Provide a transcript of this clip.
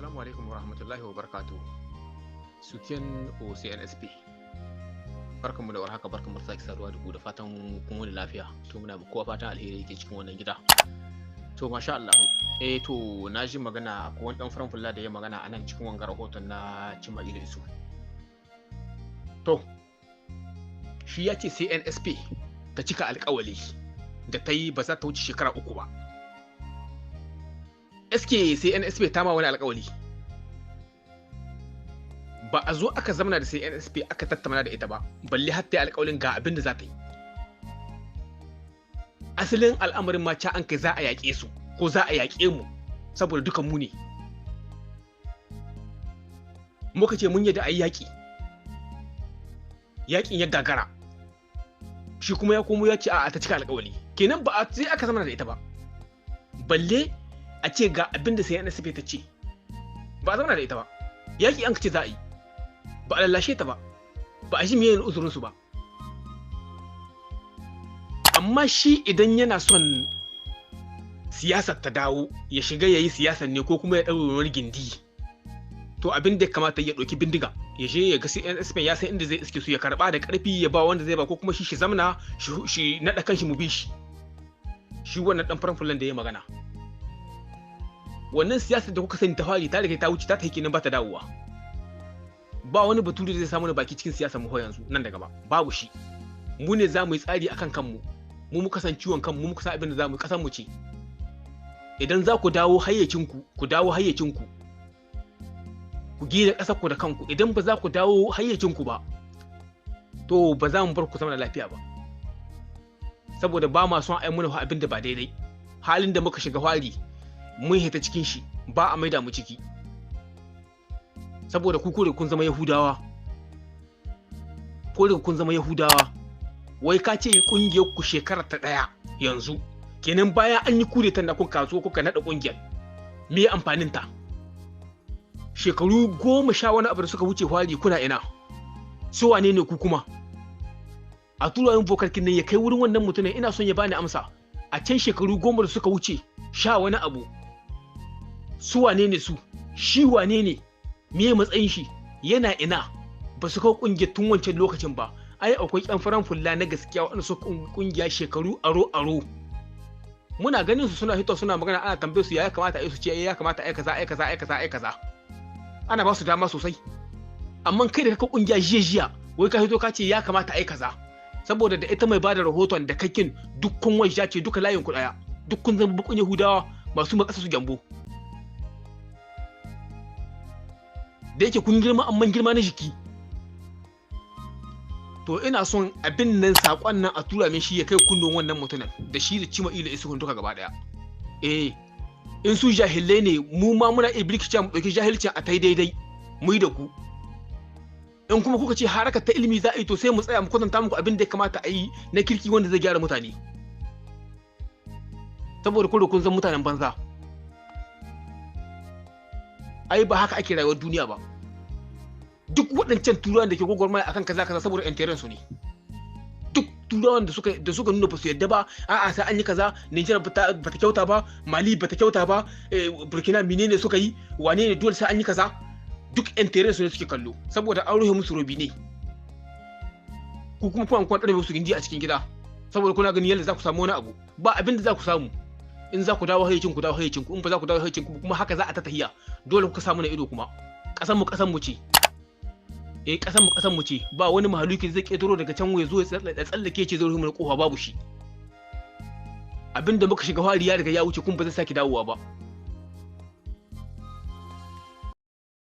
Assalamu alaikum wa rahmatullahi wa barakatuh. Sutiyan OCNSP. Barkanmu da warhaka, barkanmu da sake saduwa da ku da fatan kun wani lafiya. To muna muku kowa fatan alheri yake cikin wannan gida. To masha Allah. To na ji magana ko wani dan faran fulla da ya magana a nan cikin wannan rahoton na Cimailu Isu. To shi ya ce CNSP ta cika alƙawali da ta yi ba za ta wuce shekara 3 ba. SK CNSP ta ma wani alƙawali. Ba a zo aka zamana da CNSP aka tattauna da ita ba, balle har ta yi alƙawalin ga abin da za ta yi. Asalin al'amarin ma ca an kai za a yaƙe su ko za a yaƙe mu saboda dukan mu ne. Muka ce mun yadda a yi yaƙi. Yaƙin ya gagara. Shi kuma ya komo ya ce a ta cika alƙawali. Kenan ba a sai aka zamana da ita ba. Balle a ce ga abin da CNSP ta ce. Ba a zamana da ita ba. Yaƙi an ce za a yi. Ba a lallashe ta ba. Ba a ji miye uzurinsu ba. Amma shi idan yana son siyasar ta dawo ya shiga ya yi siyasar ne ko kuma ya ɗaure wani gindi, to abin da ya kamata ya ɗauki bindiga ya je ya ga CNSP ya san inda zai iske su ya karɓa da ƙarfi ya ba wanda zai ba ko kuma shi zamana shi naɗa kanshi mu bi shi. Shi wannan ɗan faran fulan da ya magana. Wannan siyasar da kuka sani ta fari ta riga ta wuce ta ta kenan ba ta dawowa. Ba wani bature zai samu baki cikin siyasar mu yanzu nan da gaba. Babu shi. Mu ne za mu yi tsari akan kanmu. Mu muka san ciwon kanmu, mu muka san abin da za mu kasan mu ce. Idan za ku dawo hayyacinku, ku dawo hayyacinku. Ku gina ƙasar ku da kanku. Idan ba za ku dawo hayyacinku ba, to ba za mu bar ku zama da lafiya ba. Saboda ba ma son ai muna abin da ba daidai. Halin da muka shiga fari mun hita cikin shi, ba a maida mu ciki. Saboda ku kore kun zama Yahudawa. Ko da kun zama Yahudawa. Wai ka ce kungiyar ku shekara ta 1 yanzu. Kenan bayan an yi kudetan da kuka zo kuka nada kungiyar. Me amfanin ta? Shekaru 10 wani abu da suka wuce fari kuna ina? Su wane ne ku kuma? A tura yin vokalkin nan ya kai wurin wannan mutumin ina son ya bani amsa. A can shekaru 10 da suka wuce 10 wani abu. Su wane ne su? Shi wane ne? Me matsayin shi? Yana ina? Ba su kawo kungiyar tun wancan lokacin ba. Ai akwai ƴan faran fulla na gaskiya waɗanda su kungiya shekaru aro. Muna ganin su suna hito suna magana ana tambaye su ya kamata a yi su ce ya kamata ai kaza. Ana ba su dama sosai. Amma kai da ka kungiya jiya wai ka hito ka ce ya kamata ai kaza. Saboda da ita mai bada rahoton da kakin dukkan wajja ce duka layin ku daya. Dukkan zan bukun Yahudawa masu makasa su gyambo. Da yake kun girma amman girma na jiki. To ina son abin nan sakon nan a tura min shi ya kai kunnon wannan mutumin da shi da Cimailu Isu duka gaba daya. In su jahilai ne mu ma muna ibrikci mu dauki jahilcin a tai daidai mu yi da ku. In kuma kuka ce harakar ta ilimi za a yi to sai mu tsaya mu kwatanta muku abin da ya kamata a yi na kirki wanda zai gyara mutane. Saboda kun san mutanen banza. Ai ba haka ake rayuwar duniya ba. Duk waɗancan turawan da ke gwagwarmaya akan kaza saboda ƴan su ne. Duk turawan da suka nuna ba su yadda ba, a'a sai an yi kaza, Nijar ba ta kyauta ba, Mali ba ta kyauta ba, Burkina menene suka yi, wane ne dole sai an yi kaza. Duk ƴan su ne suke kallo, saboda an rufe musu robi ne. Ku kuma kun ɗaure musu gindi a cikin gida, saboda kuna ganin yadda za ku samu wani abu. Ba abin da za ku samu. In za ku dawo hayyacin ku dawo hayyacin ku, in ba za ku dawo hayyacin ku kuma haka za a ta tahiya. Dole ku samu na ido kuma. Ƙasan mu ce. Ƙasan mu ce. Ba wani mahaluki zai ƙetaro daga can ya zo ya tsallake ce zai rufe mana kofa babu shi. Abinda muka shiga fari ya riga ya wuce kun ba zai sake dawowa ba.